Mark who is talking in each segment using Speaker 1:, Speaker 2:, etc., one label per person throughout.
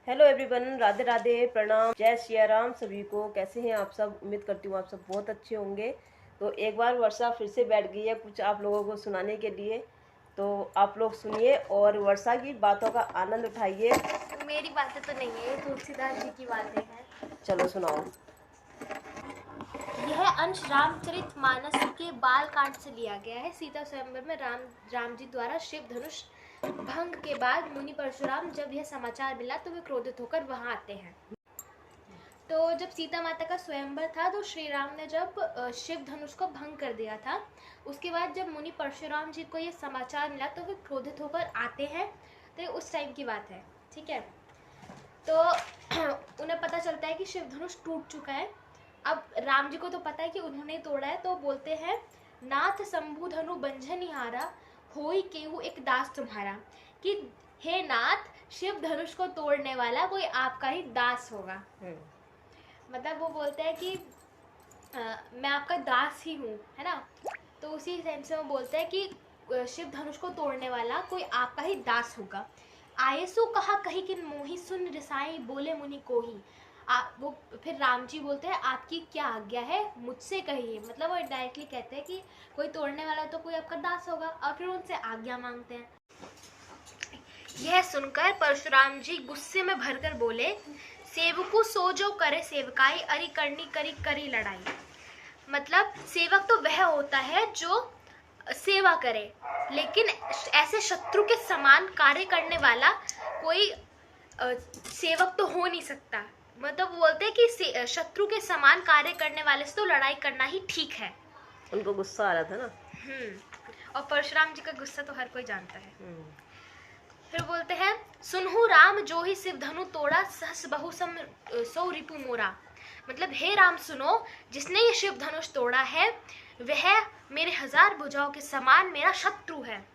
Speaker 1: Hello everyone, Radhe Radhe, प्रणाम, जय सिया राम सभी को। कैसे हैं आप सब? उम्मीद करती हूँ आप सब बहुत अच्छे होंगे। तो एक बार वर्षा फिर से बैठ गई है कुछ आप लोगों को सुनाने के लिए। तो आप लोग सुनिए और वर्षा की बातों का आनंद उठाइए।
Speaker 2: मेरी बातें तो नहीं है, तुलसीदास जी की बातें हैं।
Speaker 1: चलो सुनाओ।
Speaker 2: यह अंश रामचरितमानस के बाल कांड से लिया गया है। सीता स्वयंवर में राम जी द्वारा शिव धनुष भंग के बाद मुनि परशुराम जब यह समाचार मिला तो वे क्रोधित होकर वहां आते हैं। तो जब सीता माता का स्वयंवर था तो श्री राम ने जब शिव धनुष को भंग कर दिया था, उसके बाद जब मुनि परशुराम जी को यह समाचार मिला तो वे क्रोधित होकर आते हैं। तो ये उस टाइम की बात है, ठीक है। तो उन्हें पता चलता है कि शिव धनुष टूट चुका है। अब राम जी को तो पता है कि उन्होंने तोड़ा है, तो बोलते हैं, नाथ शंभु धनु बंझनिहारा, होई केहू एक दास तुम्हारा, कि हे नाथ, शिव धनुष को तोड़ने वाला कोई आपका ही दास होगा। मतलब वो बोलते हैं कि मैं आपका दास ही हूँ, है ना। तो उसी सेंस में वो बोलते हैं कि शिव धनुष को तोड़ने वाला कोई आपका ही दास होगा। आयसु कहा कही किन मोही, सुन रिसाई बोले मुनि कोही। वो फिर राम जी बोलते हैं, आपकी क्या आज्ञा है, मुझसे कहिए। मतलब वो डायरेक्टली कहते हैं कि कोई तोड़ने वाला तो कोई आपका दास होगा, और फिर उनसे आज्ञा मांगते हैं। यह सुनकर परशुराम जी गुस्से में भरकर बोले, सेवकु सो जो करे सेवकाई, अरि करनी करी करी लड़ाई। मतलब सेवक तो वह होता है जो सेवा करे, लेकिन ऐसे शत्रु के समान कार्य करने वाला कोई सेवक तो हो नहीं सकता। मतलब बोलते हैं कि शत्रु के समान कार्य करने वाले से तो लड़ाई करना ही ठीक है।
Speaker 1: उनको गुस्सा आ रहा था ना।
Speaker 2: और परशुराम जी का गुस्सा तो हर कोई जानता है। फिर बोलते हैं, सुनहु राम जो ही शिव धनु तोड़ा, सहस बहु सम सौ रिपु मोरा। मतलब हे राम सुनो, जिसने ये शिव धनुष तोड़ा है वह मेरे 1000 भुजाओं के समान मेरा शत्रु है।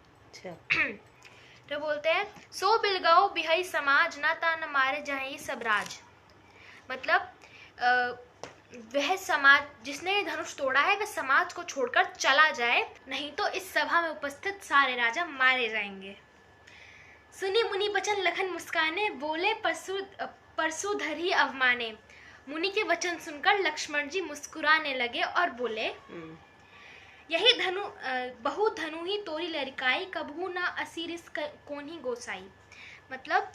Speaker 2: तो बोलते हैं, सो बिलगाओ बिहई समाज, ना ता न मारे जाए सब राज। मतलब वह समाज जिसने धनुष तोड़ा है वह समाज को छोड़कर चला जाए, नहीं तो इस सभा में उपस्थित सारे राजा मारे जाएंगे। सुनी मुनि बचन लखन मुस्काने, बोले परसु धरी अवमाने। मुनि के वचन सुनकर लक्ष्मण जी मुस्कुराने लगे और बोले, यही धनु बहु धनु ही तोरी लड़काई, कबहू ना असीरिस कोनी गोसाई। मतलब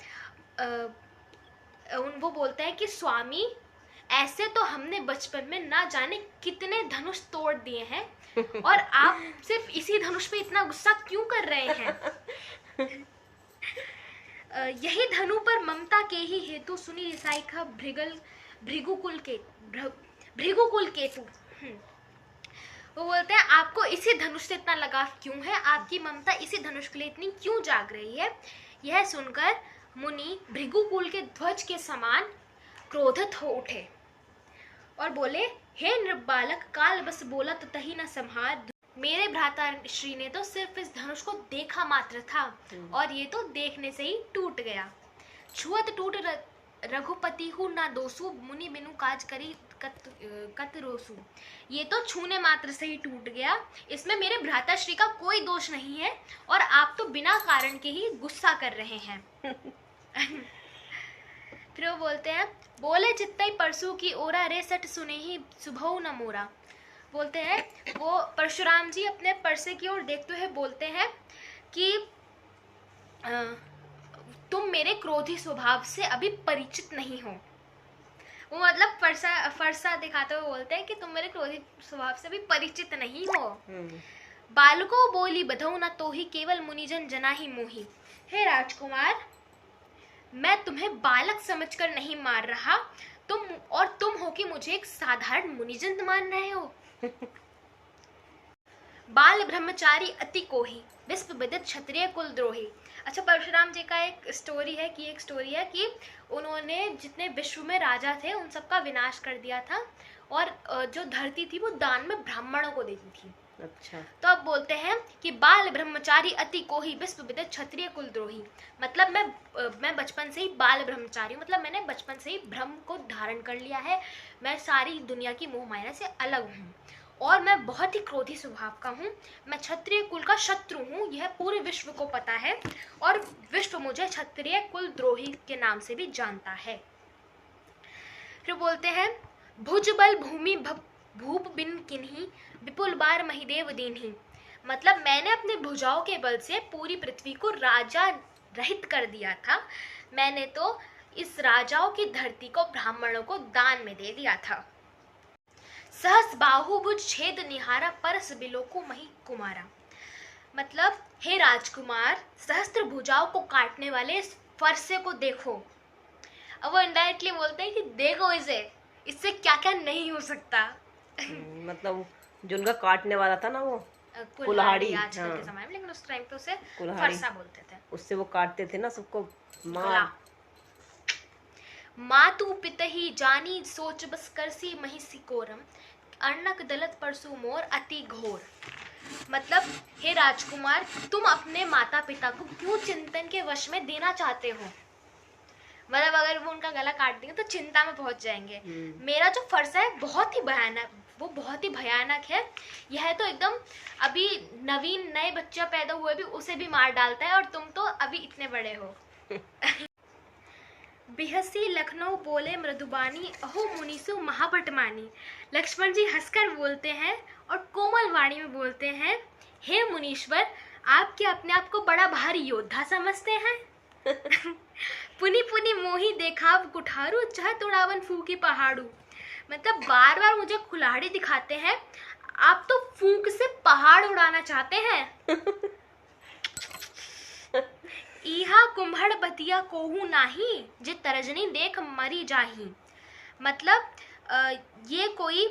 Speaker 2: वो बोलते हैं कि स्वामी, ऐसे तो हमने बचपन में ना जाने कितने धनुष तोड़ दिए हैं, और आप सिर्फ इसी धनुष पे इतना गुस्सा क्यों कर रहे हैं। यही धनु पर ममता के ही हेतु सुनी रिसाई का भृगुकुल केतु। वो बोलते हैं, आपको इसी धनुष से इतना लगाव क्यों है, आपकी ममता इसी धनुष के लिए इतनी क्यों जाग रही है। यह सुनकर मुनि भृगुकुल के ध्वज के समान क्रोधित हो उठे और बोले, हे नृबालक, काल बस बोला तो तही न संहार। मेरे भ्राता श्री ने तो सिर्फ इस धनुष को देखा मात्र था, और ये तो देखने से ही टूट गया। छुअत टूट रघुपति हूँ ना दोसु, मुनि बिनु काज करी कत रोसु। ये तो छूने मात्र से ही टूट गया, इसमें मेरे भ्राता श्री का कोई दोष नहीं है, और आप तो बिना कारण के ही गुस्सा कर रहे हैं। फिर वो बोलते हैं, बोले चित्तई परसु की ओरा, रे सट सुने ही सुबह न मोरा। बोलते हैं, वो परशुराम जी अपने परसे की ओर देखते हुए बोलते हैं कि तुम मेरे क्रोधी स्वभाव से अभी परिचित नहीं हो। वो मतलब फरसा दिखाते हुए बोलते हैं कि तुम मेरे क्रोधी स्वभाव से अभी परिचित नहीं हो। बालको बोली बधौ न तो ही, केवल मुनिजन जना ही मोही। हे राजकुमार, मैं तुम्हें बालक समझकर नहीं मार रहा, तुम हो कि मुझे एक साधारण मुनिजन मान रहे हो। बाल ब्रह्मचारी अति कोही, विश्व विदित क्षत्रिय कुल द्रोही। अच्छा, परशुराम जी का एक स्टोरी है कि उन्होंने जितने विश्व में राजा थे उन सबका विनाश कर दिया था, और जो धरती थी वो दान में ब्राह्मणों को देती थी।
Speaker 1: अच्छा।
Speaker 2: तो अब बोलते हैं कि बाल ब्रह्मचारी अति कोही, विश्व विदित क्षत्रिय कुल द्रोही। मतलब मैं बचपन से ही बाल ब्रह्मचारी हूँ, मतलब मैंने बचपन से ही ब्रह्म को धारण कर लिया है, मैं सारी दुनिया की मोह माया से अलग हूँ, और मैं बहुत ही क्रोधी स्वभाव का हूँ। मैं क्षत्रिय कुल का शत्रु हूँ, यह पूरे विश्व को पता है और विश्व मुझे क्षत्रिय कुल द्रोही के नाम से भी जानता है। फिर बोलते हैं भुज बल भूमि भूप बिन किन्हीं विपुल बार महिदेव दीन्हीं। मतलब मैंने अपने भुजाओं के बल से पूरी पृथ्वी को राजा रहित कर दिया था। मैंने तो इस राजाओं की धरती को ब्राह्मणों को दान में दे दिया था। सहस बाहुभुज छेद निहारा परस बिलोकु मही कुमारा। मतलब हे राजकुमार, सहस्त्र भुजाओं को काटने वाले इस फरसे को देखो। अब वो इनडायरेक्टली बोलते हैं कि देखो इसे, इससे क्या क्या नहीं हो सकता।
Speaker 1: मतलब जो उनका काटने वाला था ना वो
Speaker 2: कुल्हाड़ी आजकल के समय में, लेकिन उस टाइम पे उसे फरसा बोलते थे।
Speaker 1: उससे वो काटते थे ना सबको मार।
Speaker 2: मातु पितहि जानी सोच बस करसी महिसी कोरम अर्णक दलत परसु मोर अति घोर। मतलब हे राजकुमार, तुम अपने माता पिता को क्यों चिंतन के वश में देना चाहते हो? मतलब अगर वो उनका गला काट देंगे तो चिंता में पहुंच जाएंगे। मेरा जो फरसा है बहुत ही भयानक, वो बहुत ही भयानक है। यह तो एकदम अभी नवीन नए बच्चा पैदा हुए भी उसे भी मार डालता है, और तुम तो अभी इतने बड़े हो। बिहसी लखनऊ बोले मृदुबानी अहो मुनीसु महापटमानी। लक्ष्मण जी हंसकर बोलते हैं और कोमल वाणी में बोलते हैं, हे मुनीश्वर, आप क्या अपने आप को बड़ा भारी योद्धा समझते हैं? पुनी पुनी मोही देखाव कुठारू चाहे तोड़ावन फूकी पहाड़ू। मतलब बार बार मुझे कुल्हाड़ी दिखाते हैं, आप तो फूंक से पहाड़ उड़ाना चाहते हैं। इहा कुम्हड़ बतिया कोहू नाही जे तरजनी देख मरी जाही। मतलब ये कोई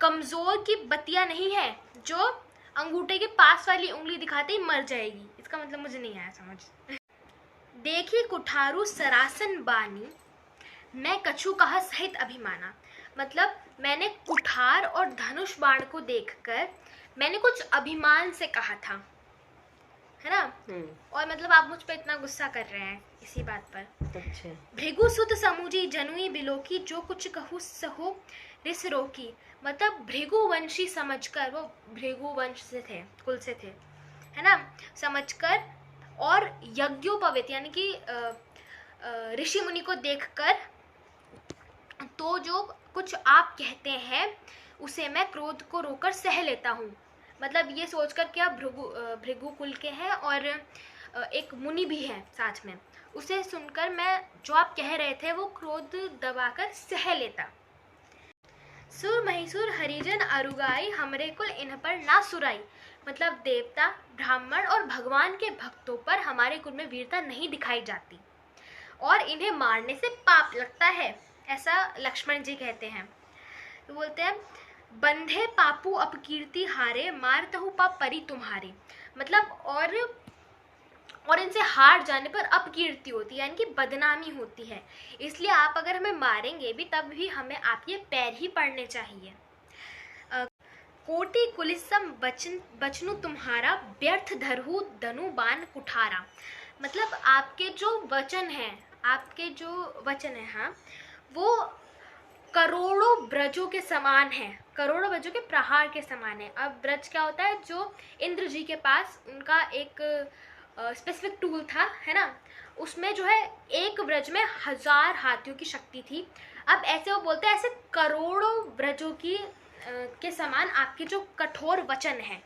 Speaker 2: कमजोर की बतिया नहीं है जो अंगूठे के पास वाली उंगली दिखाते ही मर जाएगी। इसका मतलब मुझे नहीं आया समझ। देखी कुठारू सरासन बानी मैं कछु कहा सहित अभिमाना। मतलब मैंने कुठार और धनुष बाण को देखकर मैंने कुछ अभिमान से कहा था, है ना। और मतलब आप मुझ पे इतना गुस्सा कर रहे हैं इसी बात पर।
Speaker 1: अच्छा।
Speaker 2: भृगु सुत समुझी जनुई बिलोकी जो कुछ कहूँ सहो रिस रोकी। मतलब भृगु वंशी समझकर, वो भृगु वंश से थे, कुल से थे, है ना, समझकर और यज्ञोपवीत यानी कि ऋषि मुनि को देखकर तो जो कुछ आप कहते हैं उसे मैं क्रोध को रोकर सह लेता हूँ। मतलब ये सोचकर कि आप भृगु कुल के हैं और एक मुनि भी है साथ में, उसे सुनकर मैं जो आप कह रहे थे वो क्रोध दबाकर सह लेता। सुर महिसुर हरिजन अरुगाई हमरे कुल इन पर ना सुराई। मतलब देवता, ब्राह्मण और भगवान के भक्तों पर हमारे कुल में वीरता नहीं दिखाई जाती और इन्हें मारने से पाप लगता है, ऐसा लक्ष्मण जी कहते हैं। तो बोलते हैं बंधे पापू अपकीर्ति हारे मारतहु पाप परी तुम्हारे। मतलब और इनसे हार जाने पर अपकीर्ति होती है, यानी कि बदनामी होती है। इसलिए आप अगर हमें मारेंगे भी तब भी हमें आपके पैर ही पड़ने चाहिए। कोटि कुलिसम बचनु तुम्हारा व्यर्थ धरहु धनु बाण कुठारा। मतलब आपके जो वचन है हाँ, वो करोड़ों ब्रजों के समान है, करोड़ों ब्रजों के प्रहार के समान है। अब ब्रज क्या होता है, जो इंद्र जी के पास उनका एक स्पेसिफिक टूल था, है ना, उसमें जो है एक ब्रज में 1000 हाथियों की शक्ति थी। अब ऐसे वो बोलते हैं ऐसे करोड़ों ब्रजों की के समान आपके जो कठोर वचन है,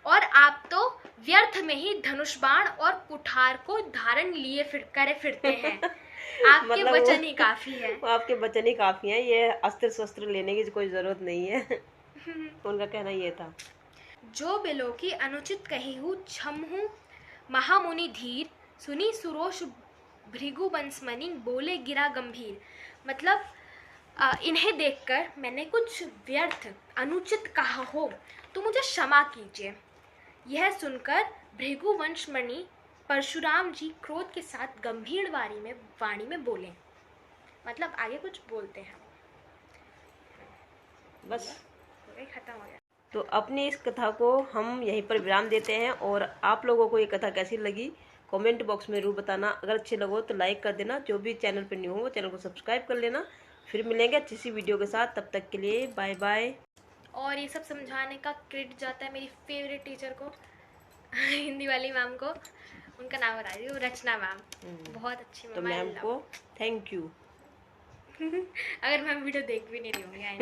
Speaker 2: और आप तो व्यर्थ में ही धनुष बाण और कुठार को धारण लिए फिरते हैं। आपके मतलब वचन ही काफी है।
Speaker 1: आपके वचन ही काफी है, ये अस्त्र शस्त्र लेने की कोई जरूरत नहीं है। उनका कहना ये था।
Speaker 2: जो बिलो की अनुचित कही हूँ छमहू महामुनि धीर सुनी सुरोष भृगु वंशमणि बोले गिरा गंभीर। मतलब इन्हें देखकर मैंने कुछ व्यर्थ अनुचित कहा हो तो मुझे क्षमा कीजिए। यह सुनकर भृगु वंशमणि परशुराम जी क्रोध के साथ गंभीर वाणी में बोले। मतलब आगे कुछ बोलते हैं,
Speaker 1: बस
Speaker 2: खत्म हो गया।
Speaker 1: तो अपनी इस कथा को हम यहीं पर विराम देते हैं। और आप लोगों को ये कथा कैसी लगी कमेंट बॉक्स में जरूर बताना। अगर अच्छी लगो तो लाइक कर देना, जो भी चैनल पर न्यू हो वो चैनल को सब्सक्राइब कर लेना। फिर मिलेंगे अच्छी सी वीडियो के साथ, तब तक के लिए बाय बाय।
Speaker 2: और ये सब समझाने का क्रेडिट जाता है मेरी फेवरेट टीचर को, हिंदी वाली मैम को। उनका नाम बता रही हूँ, रचना मैम। बहुत अच्छी
Speaker 1: तो
Speaker 2: मैम,
Speaker 1: मैम को थैंक यू।
Speaker 2: अगर मैम वीडियो देख भी नहीं रही होंगी।